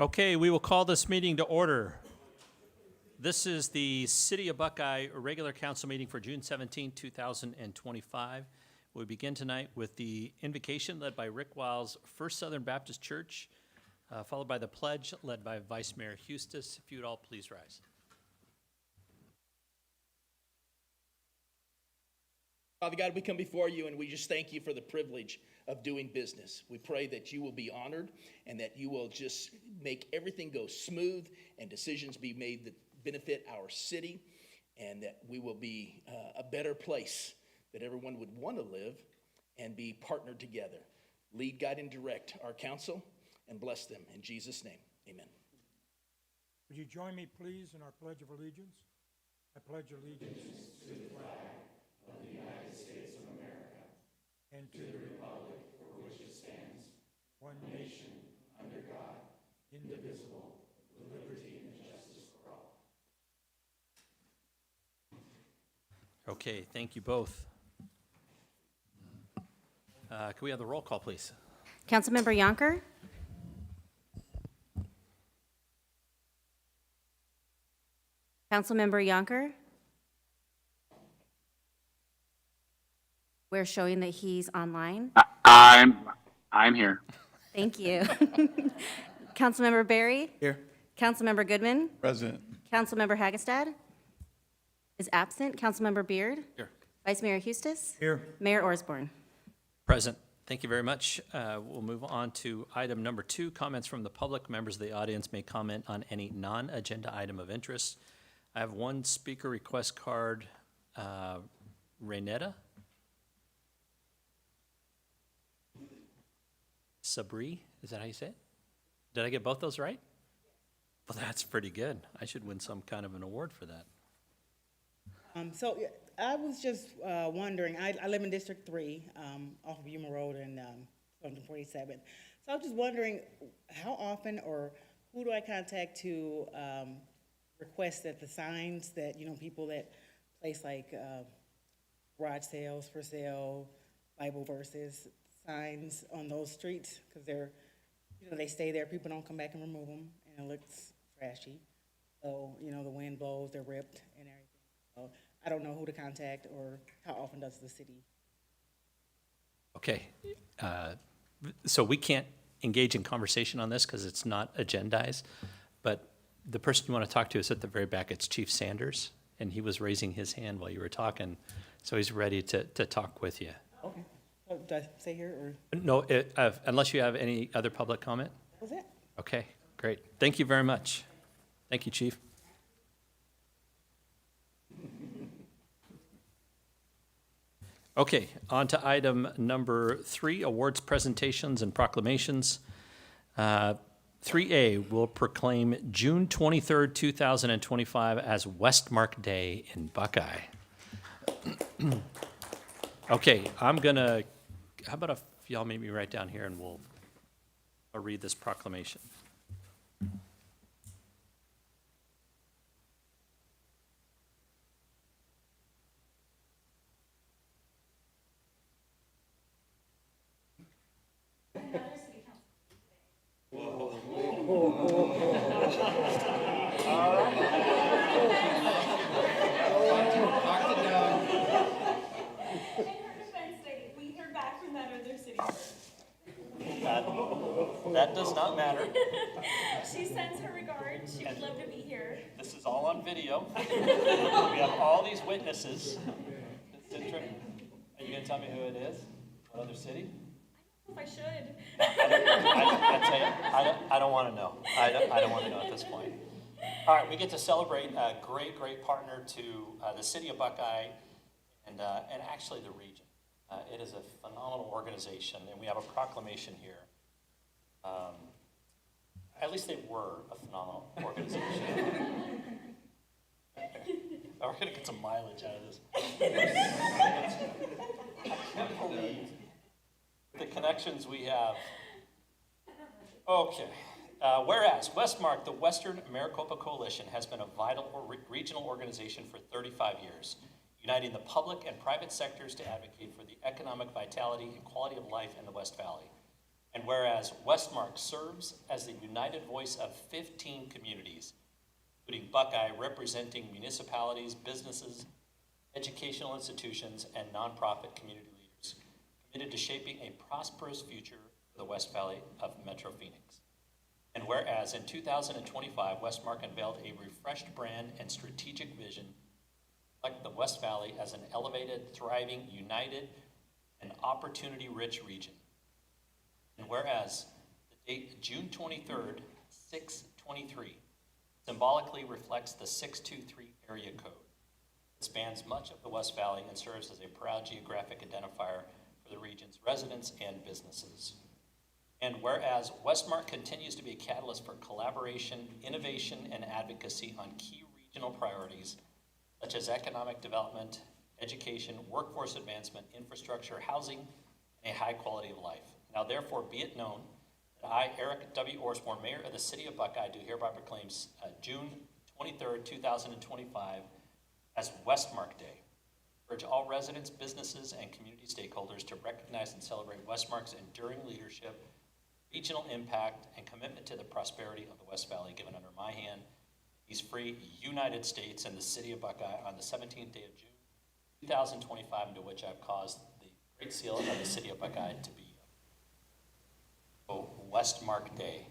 Okay, we will call this meeting to order. This is the City of Buckeye regular council meeting for June 17, 2025. We begin tonight with the invocation led by Rick Wiles, First Southern Baptist Church, followed by the pledge led by Vice Mayor Hustis. If you would all please rise. Father God, we come before you and we just thank you for the privilege of doing business. We pray that you will be honored and that you will just make everything go smooth and decisions be made that benefit our city, and that we will be a better place that everyone would want to live and be partnered together. Lead, guide, and direct our council and bless them. In Jesus' name, amen. Would you join me, please, in our Pledge of Allegiance? I pledge allegiance to the flag of the United States of America and to the republic for which it stands, one nation, under God, indivisible, with liberty and justice for all. Okay, thank you both. Can we have the roll call, please? Councilmember Yonker? Councilmember Yonker? We're showing that he's online. I'm here. Thank you. Councilmember Berry? Here. Councilmember Goodman? Present. Councilmember Hagestad? Is absent. Councilmember Beard? Here. Vice Mayor Hustis? Here. Mayor Orsborn? Present. Thank you very much. We'll move on to item number 2, comments from the public. Members of the audience may comment on any non-agenda item of interest. I have one speaker request card. Renetta? Sabri, is that how you say it? Did I get both those right? Well, that's pretty good. I should win some kind of an award for that. So I was just wondering, I live in District 3, off of Yuma Road and 47. So I was just wondering how often or who do I contact to request that the signs that, people that place like garage sales, for sale, Bible verses, signs on those streets, because they're, they stay there, people don't come back and remove them, and it looks trashy. So, the wind blows, they're ripped and everything. So I don't know who to contact or how often does the city. Okay. So we can't engage in conversation on this because it's not agendized, but the person you want to talk to is at the very back. It's Chief Sanders, and he was raising his hand while you were talking, so he's ready to talk with you. Okay. So do I say here or? No, unless you have any other public comment? That was it. Okay, great. Thank you very much. Thank you, Chief. Okay, on to item number 3, awards, presentations, and proclamations. 3A will proclaim June 23rd, 2025 as Westmark Day in Buckeye. Okay, how about if y'all meet me right down here and I'll read this proclamation. That does not matter. She sends her regards. She would love to be here. This is all on video. We have all these witnesses. Are you going to tell me who it is? What other city? I should. I don't want to know. I don't want to know at this point. All right, we get to celebrate a great partner to the city of Buckeye and actually the region. It is a phenomenal organization, and we have a proclamation here. At least they were a phenomenal organization. We're going to get some mileage out of this. I can't believe the connections we have. Okay. Whereas Westmark, the Western Maricopa Coalition, has been a vital regional organization for 35 years, uniting the public and private sectors to advocate for the economic vitality and quality of life in the West Valley. And whereas Westmark serves as the united voice of 15 communities, including Buckeye, representing municipalities, businesses, educational institutions, and nonprofit community leaders committed to shaping a prosperous future for the West Valley of Metro Phoenix. And whereas in 2025, Westmark unveiled a refreshed brand and strategic vision to reflect the West Valley as an elevated, thriving, united, and opportunity-rich region. And whereas the date June 23rd, 6/23, symbolically reflects the 623 area code. It spans much of the West Valley and serves as a proud geographic identifier for the region's residents and businesses. And whereas Westmark continues to be a catalyst for collaboration, innovation, and advocacy on key regional priorities such as economic development, education, workforce advancement, infrastructure, housing, and a high quality of life. Now therefore be it known that I, Eric W. Osborne, Mayor of the City of Buckeye, do hereby proclaim June 23rd, 2025 as Westmark Day. I urge all residents, businesses, and community stakeholders to recognize and celebrate Westmark's enduring leadership, regional impact, and commitment to the prosperity of the West Valley given under my hand, these free United States and the City of Buckeye on the 17th day of June, 2025, into which I've caused the Great Seal of the City of Buckeye to be Westmark Day.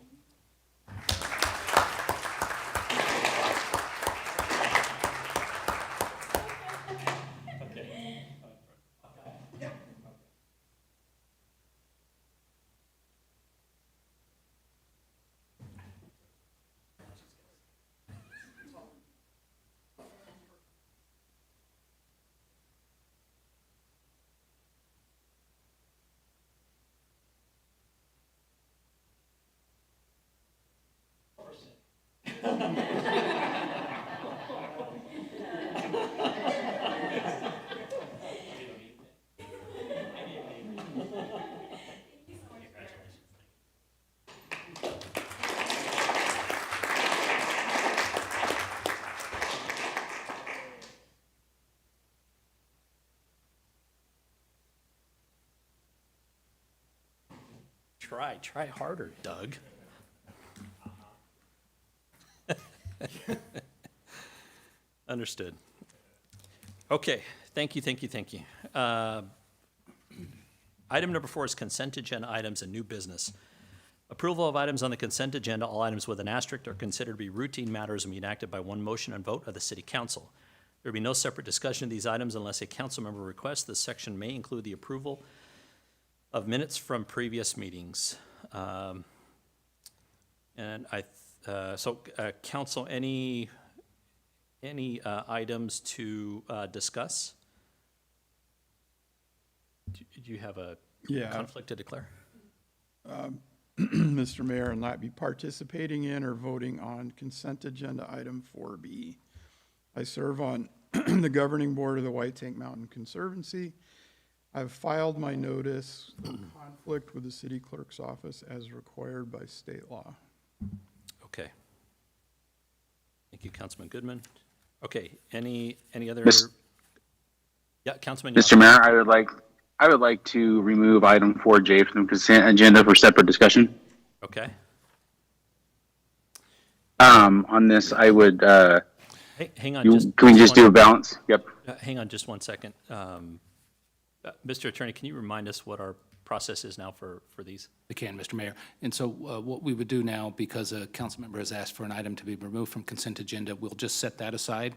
Try harder, Doug. Understood. Okay, thank you. Item number 4 is consent agenda items and new business. Approval of items on the consent agenda, all items with an asterisk are considered to be routine matters and be enacted by one motion and vote of the City Council. There will be no separate discussion of these items unless a council member requests. This section may include the approval of minutes from previous meetings. Council, any items to discuss? Do you have a conflict to declare? Mr. Mayor, I'll not be participating in or voting on consent agenda item 4B. I serve on the governing board of the White Tank Mountain Conservancy. I've filed my notice of conflict with the city clerk's office as required by state law. Okay. Thank you, Councilman Goodman. Okay, any other? Yeah, Councilman. Mr. Mayor, I would like to remove item 4J from the consent agenda for separate discussion. Okay. On this, I would, Hang on. can we just do a balance? Yep. Hang on just one second. Mr. Attorney, can you remind us what our process is now for these? I can, Mr. Mayor. And so what we would do now, because a council member has asked for an item to be removed from consent agenda, we'll just set that aside.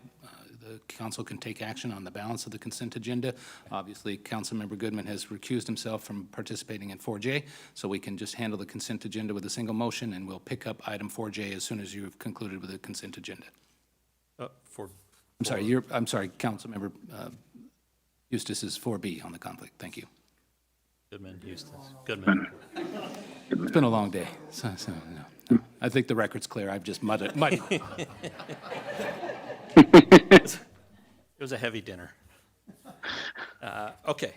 The council can take action on the balance of the consent agenda. Obviously, Councilmember Goodman has recused himself from participating in 4J, so we can just handle the consent agenda with a single motion, and we'll pick up item 4J as soon as you've concluded with the consent agenda. I'm sorry, Councilmember Eustace is 4B on the conflict. Thank you. Eustace. Goodman. It's been a long day. No. I think the record's clear. I've just muddied. It was a heavy dinner. Okay.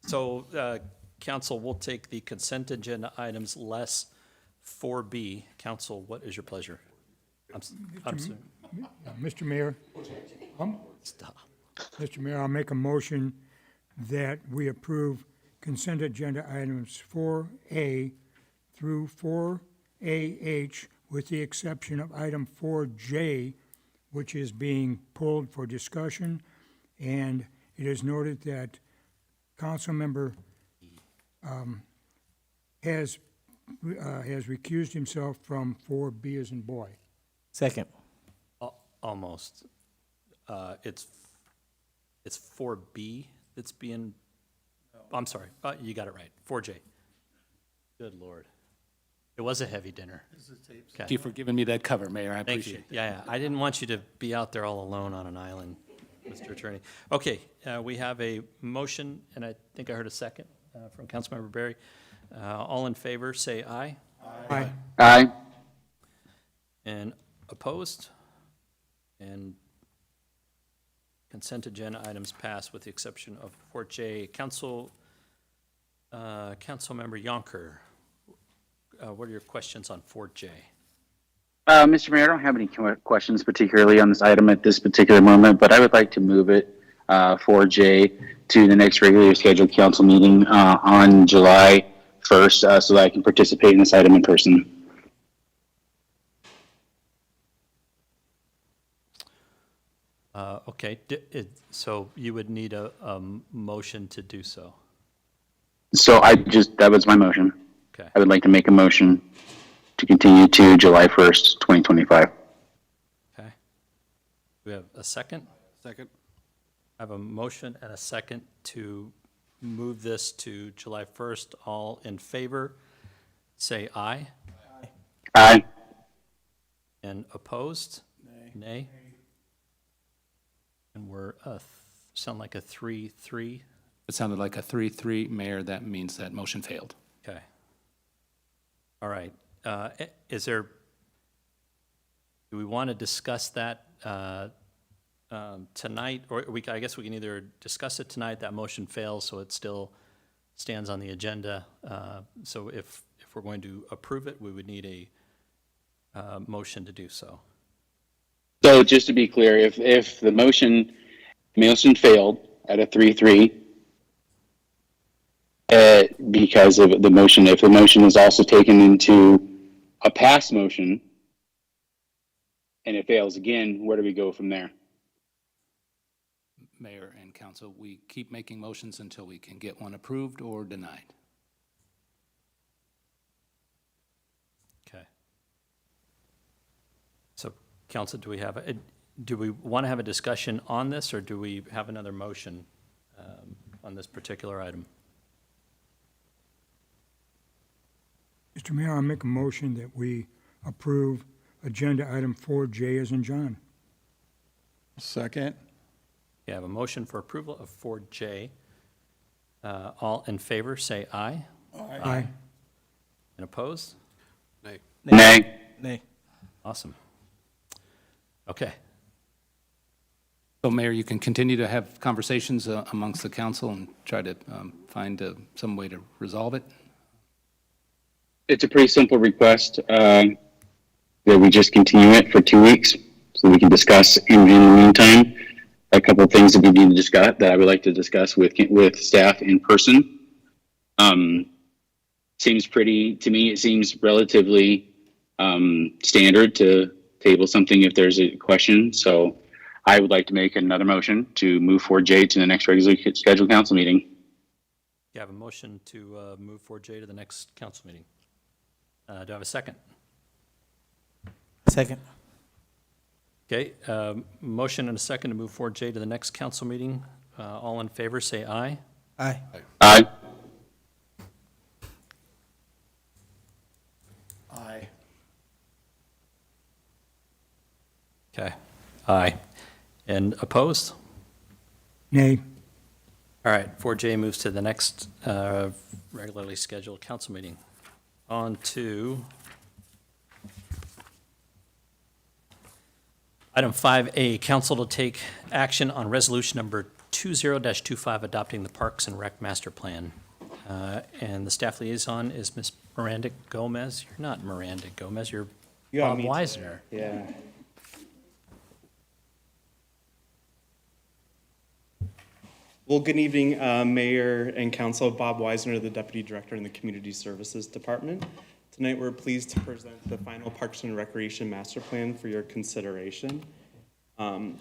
So, council, we'll take the consent agenda items less 4B. Council, what is your pleasure? I'm sorry. Mr. Mayor, Stop. Mr. Mayor, I'll make a motion that we approve consent agenda items 4A through 4AH with the exception of item 4J, which is being pulled for discussion. And it is noted that Councilmember has recused himself from 4B as in boy. Second. Almost. It's 4B that's being, I'm sorry, you got it right, 4J. Good Lord. It was a heavy dinner. Thank you for giving me that cover, Mayor. I Thank appreciate you. Yeah, I didn't want you to be out there all alone on an island, Mr. Attorney. Okay, we have a motion, and I think I heard a second from Councilmember Berry. All in favor, say aye. Aye. Aye. And opposed? And consent agenda items pass with the exception of 4J. Councilmember Yonker, what are your questions on 4J? Mr. Mayor, I don't have any questions particularly on this item at this particular moment, but I would like to move it 4J to the next regularly scheduled council meeting on July 1st so that I can participate in this item in person. Okay, so you would need a motion to do so. So that was my motion. Okay. I would like to make a motion to continue to July 1st, 2025. Okay. We have a second? Second. I have a motion and a second to move this to July 1st. All in favor, say aye. Aye. And opposed? Nay. And we're, sound like a 3-3? It sounded like a 3-3, Mayor. That means that motion failed. Okay. All right. Is there, do we want to discuss that tonight? Or I guess we can either discuss it tonight, that motion fails, so it still stands on the agenda. So if we're going to approve it, we would need a motion to do so. So just to be clear, if the motion failed at a 3-3, because of the motion, if the motion is also taken into a pass motion and it fails again, where do we go from there? Mayor and council, we keep making motions until we can get one approved or denied. Okay. So, council, do we want to have a discussion on this, or do we have another motion on this particular item? Mr. Mayor, I make a motion that we approve agenda item 4J as in John. Second. You have a motion for approval of 4J. All in favor, say aye. Aye. And opposed? Nay. Nay. Awesome. Okay. So, Mayor, you can continue to have conversations amongst the council and try to find some way to resolve it. It's a pretty simple request that we just continue it for 2 weeks so we can discuss in the meantime a couple of things that we need to discuss that I would like to discuss with staff in person. Seems pretty, to me, it seems relatively standard to table something if there's a question. So I would like to make another motion to move 4J to the next regularly scheduled council meeting. You have a motion to move 4J to the next council meeting. Do I have a second? Second. Okay, motion and a second to move 4J to the next council meeting. All in favor, say aye. Aye. Aye. Aye. Okay, aye. And opposed? Nay. All right, 4J moves to the next regularly scheduled council meeting. On to item 5A, council to take action on resolution number 20-25, adopting the Parks and Rec Master Plan. And the staff liaison is Ms. Miranda Gomez. You're not Miranda Gomez, you're Bob Weisner. Yeah. Well, good evening, Mayor and Council. Bob Weisner, the Deputy Director in the Community Services Department. Tonight, we're pleased to present the final Parks and Recreation Master Plan for your consideration.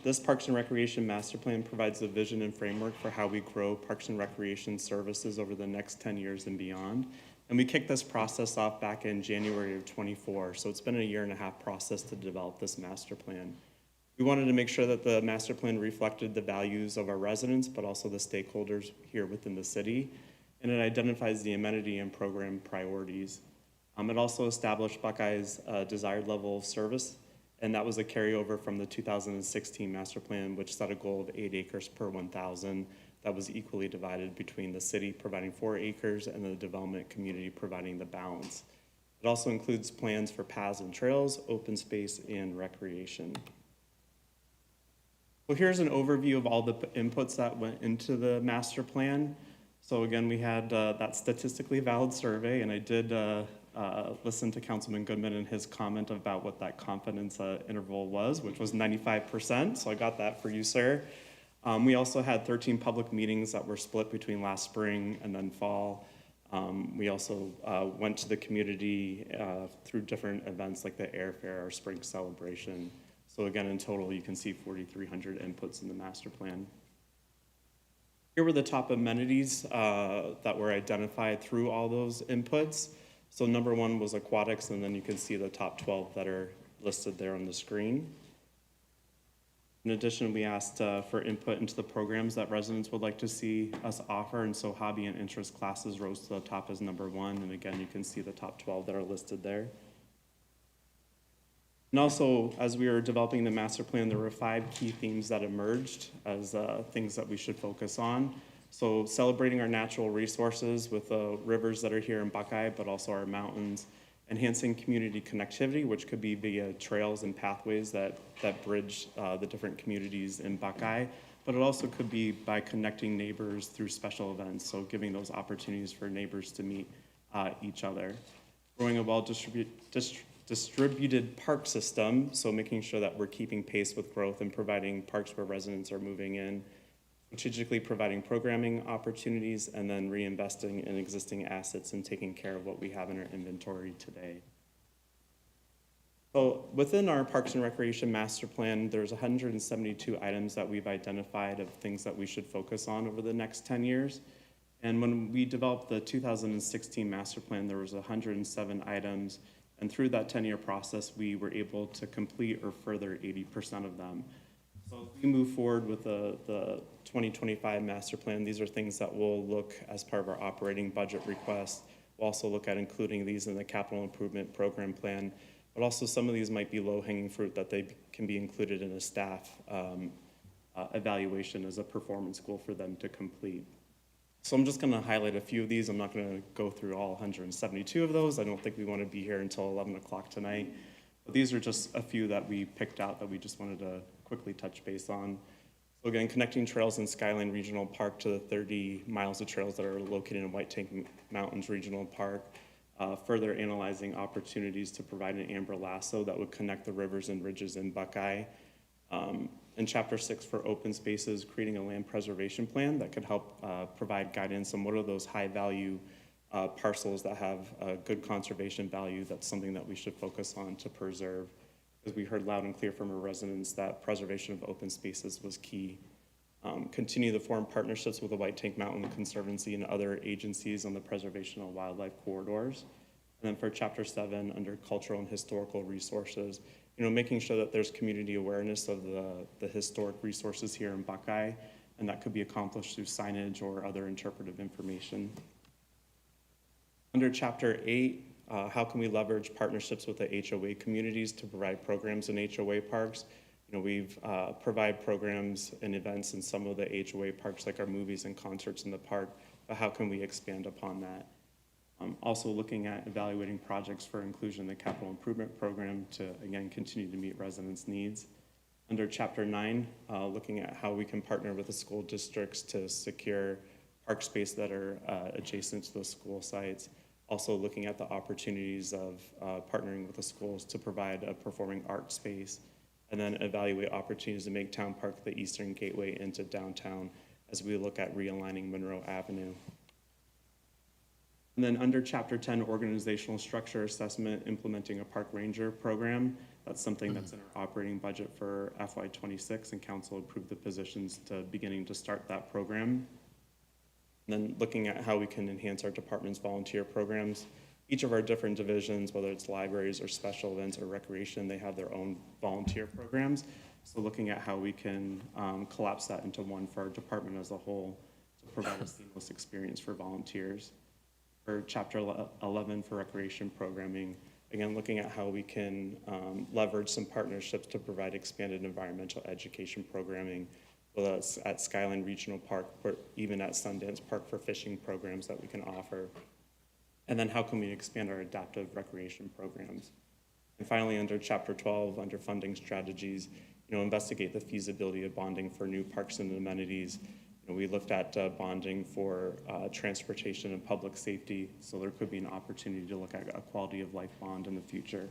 This Parks and Recreation Master Plan provides a vision and framework for how we grow Parks and Recreation services over the next 10 years and beyond. And we kicked this process off back in January of 24, so it's been a 1.5-year process to develop this master plan. We wanted to make sure that the master plan reflected the values of our residents, but also the stakeholders here within the city, and it identifies the amenity and program priorities. It also established Buckeye's desired level of service, and that was a carryover from the 2016 master plan, which set a goal of 8 acres per 1,000 that was equally divided between the city providing 4 acres and the development community providing the balance. It also includes plans for paths and trails, open space, and recreation. Well, here's an overview of all the inputs that went into the master plan. So again, we had that statistically valid survey, and I did listen to Councilman Goodman and his comment about what that confidence interval was, which was 95%, so I got that for you, sir. We also had 13 public meetings that were split between last spring and then fall. We also went to the community through different events like the airfare or spring celebration. So again, in total, you can see 4,300 inputs in the master plan. Here were the top amenities that were identified through all those inputs. So number 1 was aquatics, and then you can see the top 12 that are listed there on the screen. In addition, we asked for input into the programs that residents would like to see us offer, and so hobby and interest classes rose to the top as number 1, and again, you can see the top 12 that are listed there. And also, as we were developing the master plan, there were 5 key themes that emerged as things that we should focus on. So celebrating our natural resources with the rivers that are here in Buckeye, but also our mountains, enhancing community connectivity, which could be via trails and pathways that bridge the different communities in Buckeye, but it also could be by connecting neighbors through special events, so giving those opportunities for neighbors to meet each other. Growing a distributed park system, so making sure that we're keeping pace with growth and providing parks where residents are moving in, strategically providing programming opportunities, and then reinvesting in existing assets and taking care of what we have in our inventory today. So within our Parks and Recreation Master Plan, there's 172 items that we've identified of things that we should focus on over the next 10 years. And when we developed the 2016 Master Plan, there was 107 items, and through that 10-year process, we were able to complete or further 80% of them. So as we move forward with the 2025 master plan, these are things that we'll look as part of our operating budget request. We'll also look at including these in the capital improvement program plan, but also some of these might be low-hanging fruit that they can be included in a staff evaluation as a performance goal for them to complete. So I'm just gonna highlight a few of these. I'm not gonna go through all 172 of those. I don't think we wanna be here until 11 o'clock tonight. But these are just a few that we picked out that we just wanted to quickly touch base on. So again, connecting trails in Skyline Regional Park to the 30 miles of trails that are located in White Tank Mountains Regional Park. Further analyzing opportunities to provide an amber lasso that would connect the rivers and ridges in Buckeye. In Chapter 6 for open spaces, creating a land preservation plan that could help provide guidance on what are those high value parcels that have good conservation value. That's something that we should focus on to preserve. As we heard loud and clear from our residents, that preservation of open spaces was key. Continue to form partnerships with the White Tank Mountain Conservancy and other agencies on the preservation of wildlife corridors. And then for Chapter 7, under cultural and historical resources, making sure that there's community awareness of the historic resources here in Buckeye, and that could be accomplished through signage or other interpretive information. Under Chapter 8, how can we leverage partnerships with the HOA communities to provide programs in HOA parks? We've provide programs and events in some of the HOA parks, like our movies and concerts in the park, but how can we expand upon that? Also looking at evaluating projects for inclusion in the capital improvement program to, again, continue to meet residents' needs. Under Chapter 9, looking at how we can partner with the school districts to secure park space that are adjacent to those school sites. Also looking at the opportunities of partnering with the schools to provide a performing art space, and then evaluate opportunities to make Town Park the eastern gateway into downtown as we look at realigning Monroe Avenue. And then under Chapter 10, Organizational Structure Assessment, Implementing a Park Ranger Program, that's something that's in our operating budget for FY26, and council approved the positions to beginning to start that program. And then looking at how we can enhance our department's volunteer programs. Each of our different divisions, whether it's libraries or special events or recreation, they have their own volunteer programs. So looking at how we can collapse that into one for our department as a whole to provide a seamless experience for volunteers. For Chapter 11 for recreation programming, again, looking at how we can leverage some partnerships to provide expanded environmental education programming, whether it's at Skyline Regional Park or even at Sundance Park for fishing programs that we can offer. And then how can we expand our adaptive recreation programs? And finally, under Chapter 12, under funding strategies, investigate the feasibility of bonding for new parks and amenities. We looked at bonding for transportation and public safety, so there could be an opportunity to look at a quality of life bond in the future.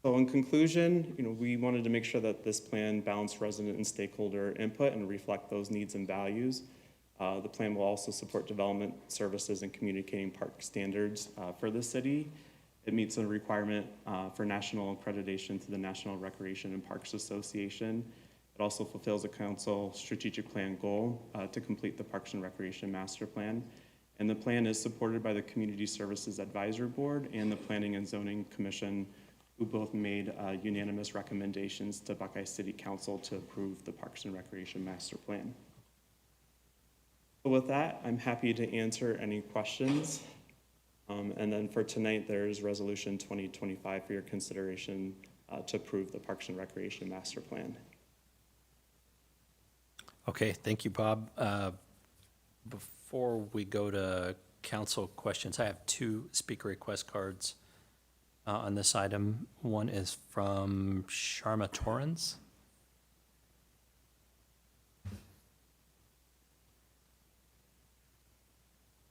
So in conclusion, we wanted to make sure that this plan balanced resident and stakeholder input and reflect those needs and values. The plan will also support development services and communicating park standards for the city. It meets a requirement for national accreditation to the National Recreation and Parks Association. It also fulfills a council strategic plan goal to complete the Parks and Recreation Master Plan. And the plan is supported by the Community Services Advisory Board and the Planning and Zoning Commission, who both made unanimous recommendations to Buckeye City Council to approve the Parks and Recreation Master Plan. So with that, I'm happy to answer any questions. And then for tonight, there's Resolution 2025 for your consideration to approve the Parks and Recreation Master Plan. Okay, thank you, Bob. Before we go to council questions, I have two speaker request cards on this item. One is from Sharma Torrens.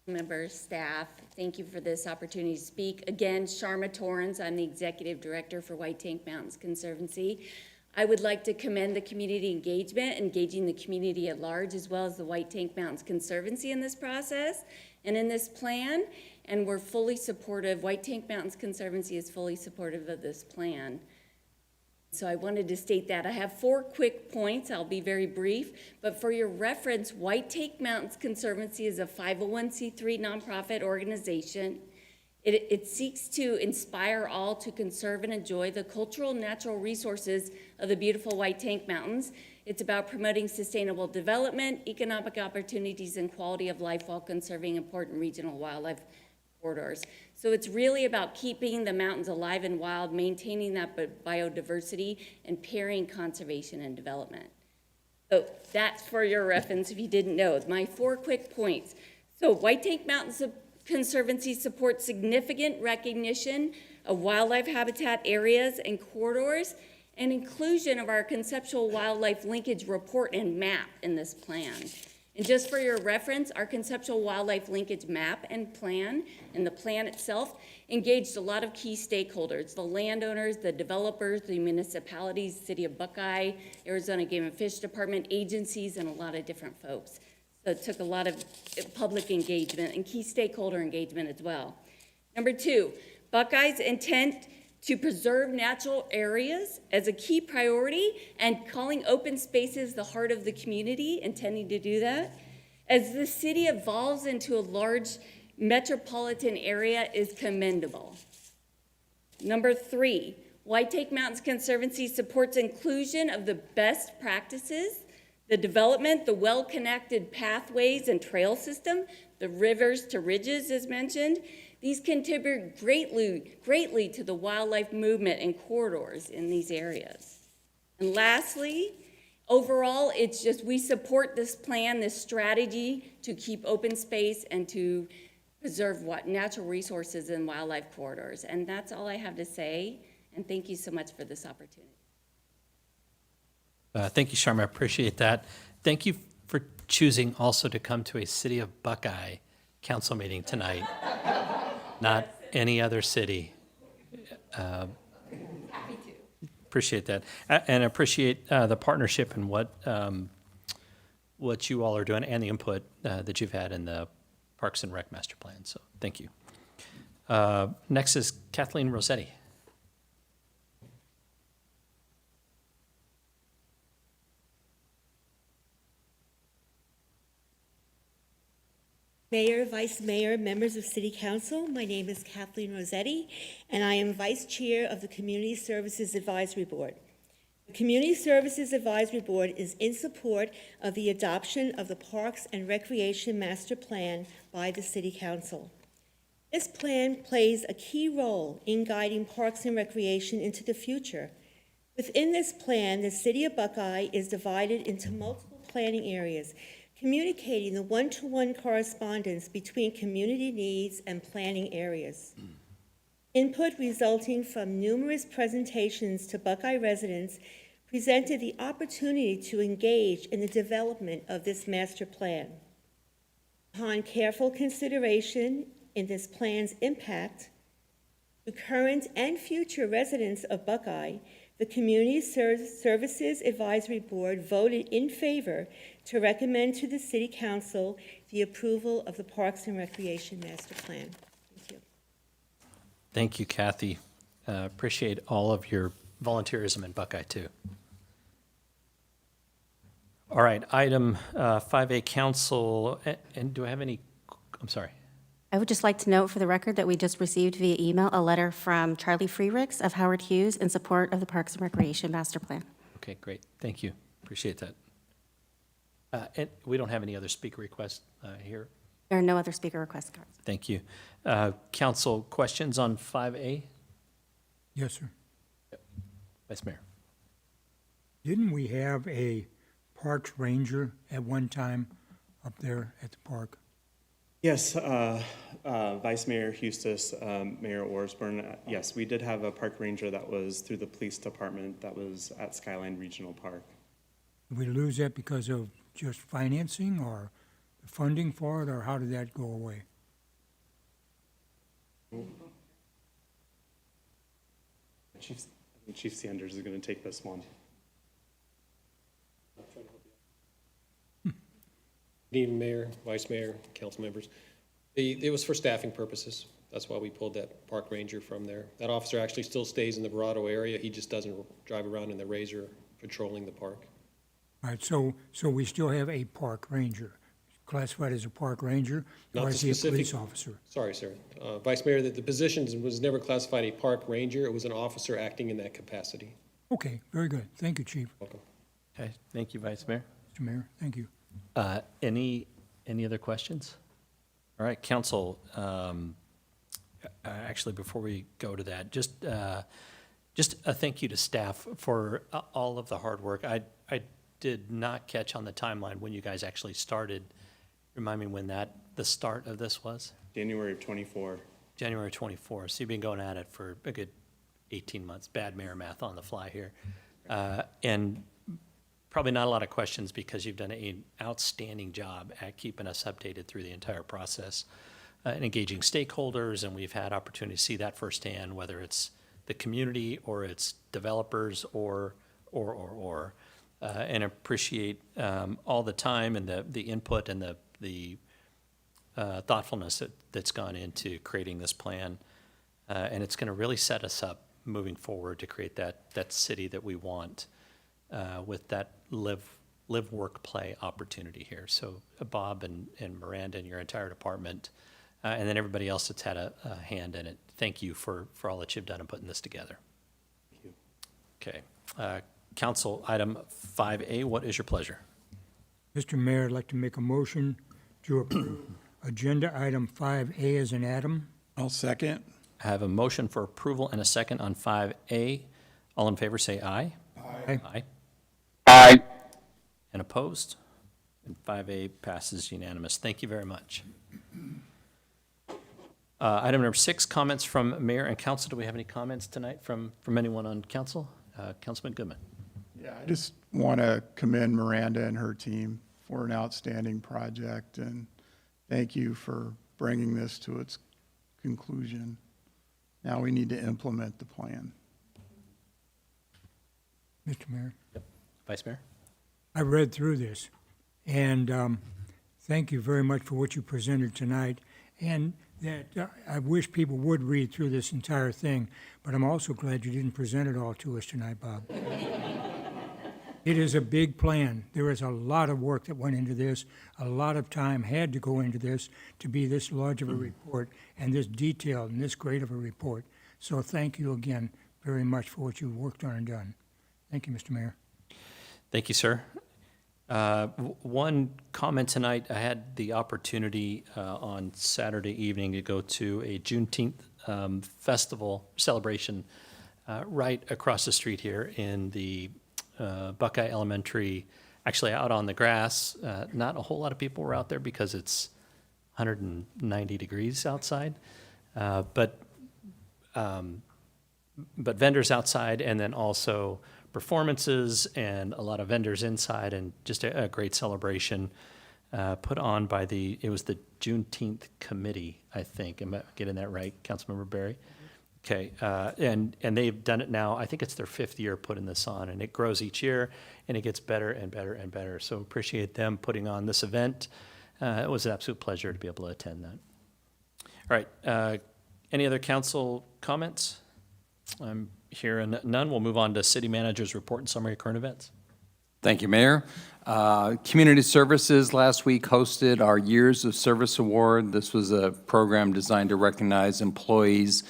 Members, staff, thank you for this opportunity to speak. Again, Sharma Torrens, I'm the Executive Director for White Tank Mountains Conservancy. I would like to commend the community engagement, engaging the community at large, as well as the White Tank Mountains Conservancy in this process and in this plan, and we're fully supportive. White Tank Mountains Conservancy is fully supportive of this plan. So I wanted to state that. I have 4 quick points. I'll be very brief, but for your reference, White Tank Mountains Conservancy is a 501c3 nonprofit organization. It seeks to inspire all to conserve and enjoy the cultural and natural resources of the beautiful White Tank Mountains. It's about promoting sustainable development, economic opportunities, and quality of life while conserving important regional wildlife corridors. So it's really about keeping the mountains alive and wild, maintaining that biodiversity, and pairing conservation and development. So that's for your reference if you didn't know. My 4 quick points. So White Tank Mountains Conservancy supports significant recognition of wildlife habitat areas and corridors and inclusion of our conceptual wildlife linkage report and map in this plan. And just for your reference, our conceptual wildlife linkage map and plan, and the plan itself, engaged a lot of key stakeholders, the landowners, the developers, the municipalities, City of Buckeye, Arizona Game and Fish Department, agencies, and a lot of different folks. So it took a lot of public engagement and key stakeholder engagement as well. Number 2, Buckeye's intent to preserve natural areas as a key priority and calling open spaces the heart of the community, intending to do that. As the city evolves into a large metropolitan area is commendable. Number 3, White Tank Mountains Conservancy supports inclusion of the best practices, the development, the well-connected pathways and trail system, the rivers to ridges as mentioned. These contribute greatly to the wildlife movement and corridors in these areas. And lastly, overall, it's just we support this plan, this strategy to keep open space and to preserve natural resources and wildlife corridors. And that's all I have to say. And thank you so much for this opportunity. Thank you, Sharma. I appreciate that. Thank you for choosing also to come to a City of Buckeye council meeting tonight, not any other city. Happy to. Appreciate that, and appreciate the partnership and what you all are doing and the input that you've had in the Parks and Rec Master Plan, so thank you. Next is Kathleen Rossetti. Mayor, Vice Mayor, members of City Council, my name is Kathleen Rossetti, and I am Vice Chair of the Community Services Advisory Board. The Community Services Advisory Board is in support of the adoption of the Parks and Recreation Master Plan by the City Council. This plan plays a key role in guiding Parks and Recreation into the future. Within this plan, the City of Buckeye is divided into multiple planning areas, communicating the one-to-one correspondence between community needs and planning areas. Input resulting from numerous presentations to Buckeye residents presented the opportunity to engage in the development of this master plan. Upon careful consideration in this plan's impact to current and future residents of Buckeye, the Community Services Advisory Board voted in favor to recommend to the City Council the approval of the Parks and Recreation Master Plan. Thank you. Thank you, Kathy. Appreciate all of your volunteerism in Buckeye, too. All right, item 5A, council, and do I have any, I'm sorry. I would just like to note for the record that we just received via email a letter from Charlie Freericks of Howard Hughes in support of the Parks and Recreation Master Plan. Okay, great, thank you, appreciate that. And we don't have any other speaker requests here? There are no other speaker request cards. Thank you. Council, questions on 5A? Yes, sir. Vice Mayor. Didn't we have a parks ranger at one time up there at the park? Yes, Vice Mayor Hustis, Mayor Orsborn, yes, we did have a park ranger that was through the police department that was at Skyline Regional Park. Did we lose that because of just financing or funding for it, or how did that go away? Chief Sanders is going to take this one. Good evening, Mayor, Vice Mayor, council members. It was for staffing purposes. That's why we pulled that park ranger from there. That officer actually still stays in the Verrado area. He just doesn't drive around in the Razor patrolling the park. All right, so we still have a park ranger, classified as a park ranger, Not or the is he a specific- police officer? Sorry, sir. Vice Mayor, the position was never classified a park ranger. It was an officer acting in that capacity. Okay, very good. Thank you, Chief. Welcome. Okay, thank you, Vice Mayor. Mr. Mayor, thank you. Any other questions? All right, council, actually, before we go to that, just a thank you to staff for all of the hard work. I did not catch on the timeline when you guys actually started. Remind me when the start of this was? January of 24. January 24. So you've been going at it for a good 18 months. Bad mayor math on the fly here. And probably not a lot of questions because you've done an outstanding job at keeping us updated through the entire process and engaging stakeholders. And we've had opportunity to see that firsthand, whether it's the community or it's developers or. And appreciate all the time and the input and the thoughtfulness that's gone into creating this plan. And it's going to really set us up moving forward to create that city that we want with that live, work, play opportunity here. So Bob and Miranda and your entire department, and then everybody else that's had a hand in it, thank you for all that you've done in putting this together. Thank you. Okay. Council, item 5A, what is your pleasure? Mr. Mayor, I'd like to make a motion to approve agenda item 5A as an atom. I'll second. I have a motion for approval and a second on 5A. All in favor, say aye. Aye. Aye. Aye. And opposed? And 5A passes unanimous. Thank you very much. Item number 6, comments from mayor and council. Do we have any comments tonight from anyone on council? Councilman Goodman. Yeah, I just want to commend Miranda and her team for an outstanding project, and thank you for bringing this to its conclusion. Now we need to implement the plan. Mr. Mayor, Vice Mayor? I read through this, and thank you very much for what you presented tonight, and that I wish people would read through this entire thing, but I'm also glad you didn't present it all to us tonight, Bob. It is a big plan. There is a lot of work that went into this. A lot of time had to go into this to be this large of a report and this detailed and this great of a report. So thank you again very much for what you've worked on and done. Thank you, Mr. Mayor. Thank you, sir. One comment tonight, I had the opportunity on Saturday evening to go to a Juneteenth festival celebration right across the street here in the Buckeye Elementary, actually out on the grass. Not a whole lot of people were out there because it's 190 degrees outside, but vendors outside, and then also performances and a lot of vendors inside, and just a great celebration put on by it was the Juneteenth Committee, I think. Am I getting that right, Councilmember Berry? Okay, and they've done it now. I think it's their 5th year putting this on, and it grows each year, and it gets better and better and better. So appreciate them putting on this event. It was an absolute pleasure to be able to attend that. All right, any other council comments? I'm hearing none. We'll move on to City Manager's report and summary of current events. Thank you, Mayor. Community Services last week hosted our Years of Service Award. This was a program designed to recognize employees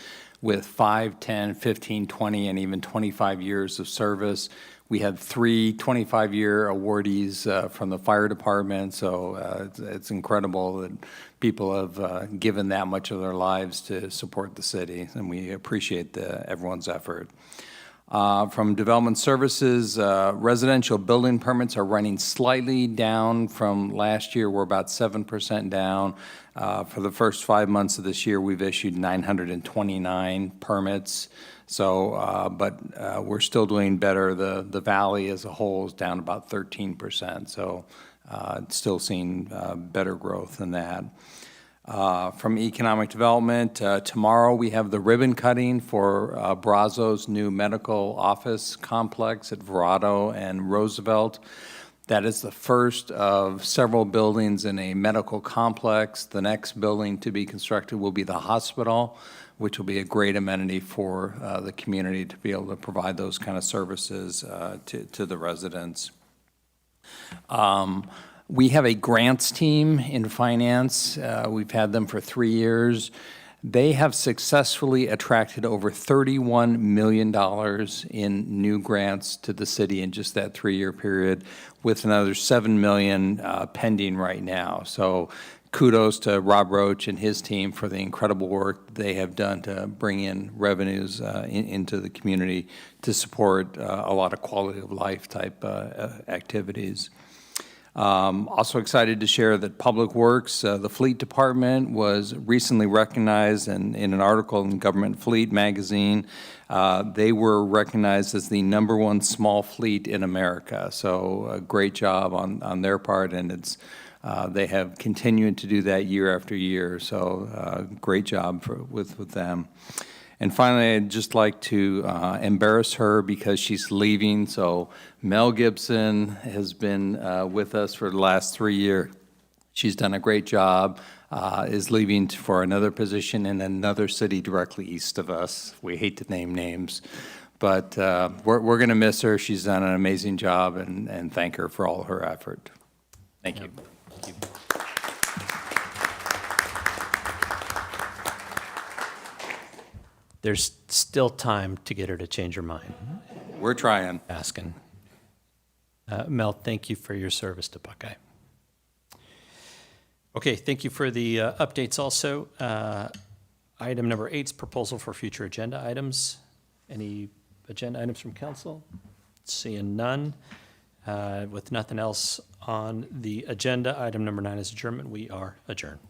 with 5, 10, 15, 20, and even 25 years of service. We had 3 25-year awardees from the fire department, so it's incredible that people have given that much of their lives to support the city, and we appreciate everyone's effort. From Development Services, residential building permits are running slightly down from last year. We're about 7% down. For the first 5 months of this year, we've issued 929 permits. So, but we're still doing better. The valley as a whole is down about 13%. So, still seeing better growth than that. From Economic Development, tomorrow we have the ribbon cutting for Brazos' new medical office complex at Verrado and Roosevelt. That is the first of several buildings in a medical complex. The next building to be constructed will be the hospital, which will be a great amenity for the community to be able to provide those kind of services to the residents. We have a grants team in finance. We've had them for 3 years. They have successfully attracted over $31 million in new grants to the city in just that 3-year period, with another $7 million pending right now. So kudos to Rob Roach and his team for the incredible work they have done to bring in revenues into the community to support a lot of quality of life type activities. Also excited to share that Public Works, the Fleet Department, was recently recognized in an article in Government Fleet magazine. They were recognized as the #1 small fleet in America. So a great job on their part, and it's they have continued to do that year after year. So great job with them. And finally, I'd just like to embarrass her because she's leaving. So Mel Gibson has been with us for the last 3 years. She's done a great job, is leaving for another position in another city directly east of us. We hate to name names, but we're going to miss her. She's done an amazing job, and thank her for all her effort. Thank you. Thank you. There's still time to get her to change her mind. We're trying. Asking. Mel, thank you for your service to Buckeye. Okay, thank you for the updates also. Item number 8 is proposal for future agenda items. Any agenda items from council? Seeing none. With nothing else on the agenda, item number 9 is adjournment. We are adjourned.